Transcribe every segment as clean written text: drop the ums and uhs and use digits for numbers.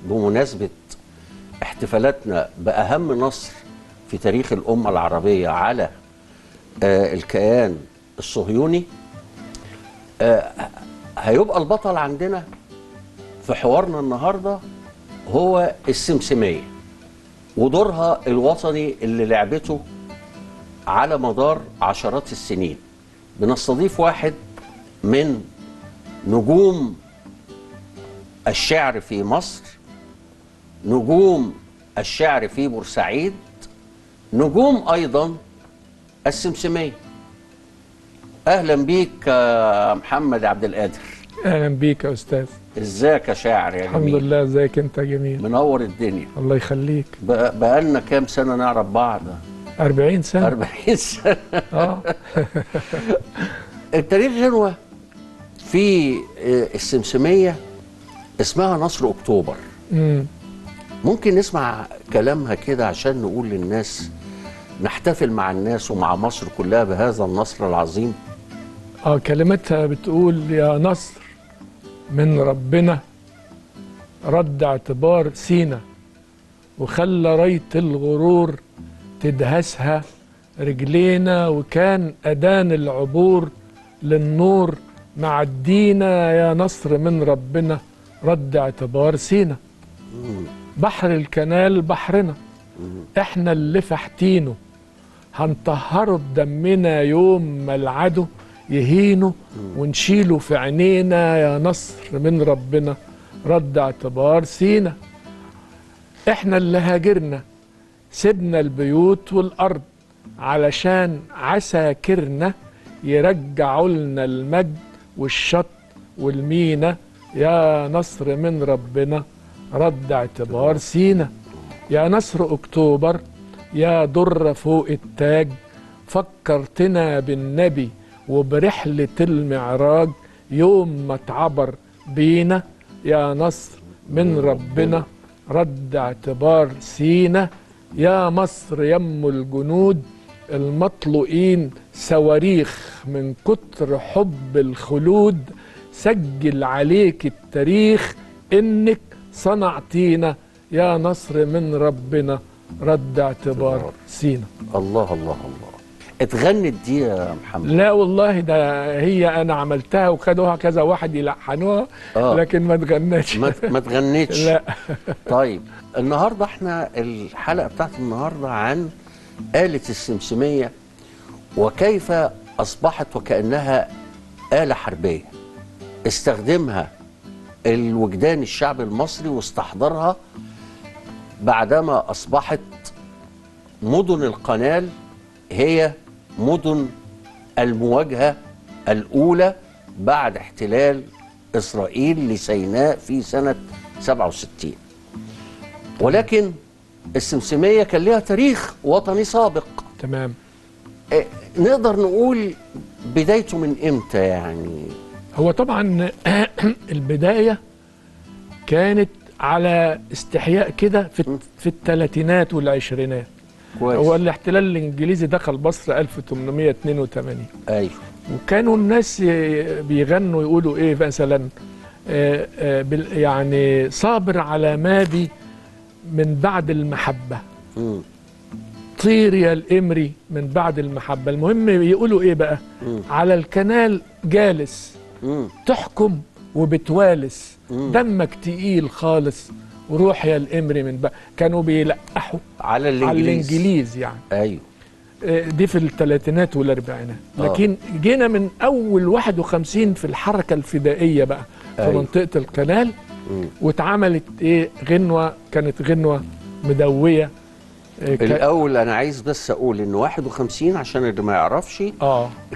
بمناسبة احتفالاتنا بأهم نصر في تاريخ الأمة العربية على الكيان الصهيوني، هيبقى البطل عندنا في حوارنا النهاردة هو السمسمية ودورها الوطني اللي لعبته على مدار عشرات السنين. بنستضيف واحد من نجوم الشعر في مصر، نجوم الشعر في بورسعيد، نجوم أيضا السمسمية. أهلا بيك يا محمد عبد القادر. اهلا بيك يا استاذ. ازيك يا شاعر يا الحمد جميل؟ لله. ازيك انت يا جميل؟ منور الدنيا. الله يخليك. بقالنا كام سنة نعرف بعض؟ 40 سنة. 40 سنة. التاريخ غنوة في السمسمية اسمها نصر أكتوبر. ممكن نسمع كلامها كده عشان نقول للناس، نحتفل مع الناس ومع مصر كلها بهذا النصر العظيم؟ كلمتها بتقول: يا نصر من ربنا رد اعتبار سينا، وخلى راية الغرور تدهسها رجلينا، وكان أدان العبور للنور معدينا. يا نصر من ربنا رد اعتبار سينا، بحر الكنال بحرنا، احنا اللي فاحتينه، هنطهره بدمنا يوم ما العدو يهينه، ونشيله في عينينا. يا نصر من ربنا رد اعتبار سينا، احنا اللي هاجرنا سيبنا البيوت والارض، علشان عساكرنا يرجعوا لنا المجد والشط والمينا. يا نصر من ربنا رد اعتبار سينا، يا نصر اكتوبر يا در فوق التاج، فكرتنا بالنبي وبرحلة المعراج يوم ما اتعبر بينا. يا نصر من ربنا رد اعتبار سينا، يا مصر يم الجنود المطلوقين صواريخ من كتر حب الخلود، سجل عليك التاريخ انك صنعتينا. يا نصر من ربنا رد اعتبار سينا. الله الله الله. اتغنت دي يا محمد؟ لا والله، ده هي انا عملتها وخدوها كذا واحد يلحنوها، لكن ما اتغنتش. ما اتغنتش؟ لا. طيب النهارده احنا الحلقه بتاعت النهارده عن آلة السمسمية وكيف أصبحت وكأنها آلة حربية استخدمها الوجدان الشعبي المصري واستحضرها بعدما أصبحت مدن القنال هي مدن المواجهة الأولى بعد احتلال إسرائيل لسيناء في سنة 67. ولكن السمسمية كان لها تاريخ وطني سابق. تمام. نقدر نقول بدايته من امتى يعني؟ هو طبعا البداية كانت على استحياء كده في الثلاثينات والعشرينات. كويس. هو الاحتلال الانجليزي دخل مصر 1882. ايوه. وكانوا الناس بيغنوا يقولوا ايه مثلا، يعني صابر على مادي من بعد المحبة، طير يا الإمري من بعد المحبة. المهم يقولوا ايه بقى؟ على الكنال جالس تحكم وبتوالس، دمك تقيل خالص وروح يا الإمري من بقى. كانوا بيلقحوا على الإنجليز يعني. ايوه. دي في الثلاثينات والاربعينات. لكن جينا من اول 51 في الحركة الفدائية بقى في منطقة القنال، واتعملت ايه؟ غنوة، كانت غنوة مدوية. الاول انا عايز بس اقول ان 51 عشان اللي ما يعرفش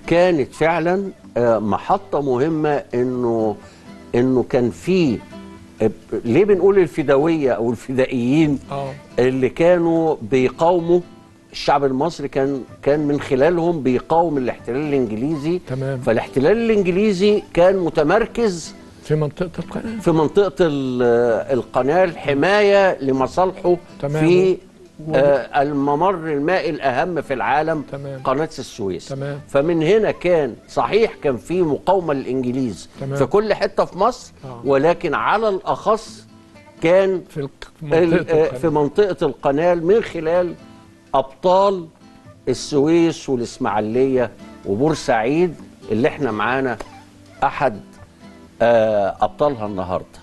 كانت فعلا محطة مهمة، انه كان في، ليه بنقول الفدوية او الفدائيين اللي كانوا بيقاوموا الشعب المصري، كان من خلالهم بيقاوم الاحتلال الانجليزي. تمام. فالاحتلال الانجليزي كان متمركز في منطقة القنال، في منطقة القنال حماية لمصالحه. تمام. في الممر المائي الأهم في العالم. تمام. قناة السويس. تمام. فمن هنا كان صحيح كان في مقاومة للإنجليز. تمام. في كل حتة في مصر. ولكن على الأخص كان في منطقة القناة من خلال أبطال السويس والإسماعيلية وبورسعيد اللي احنا معانا أحد أبطالها النهاردة.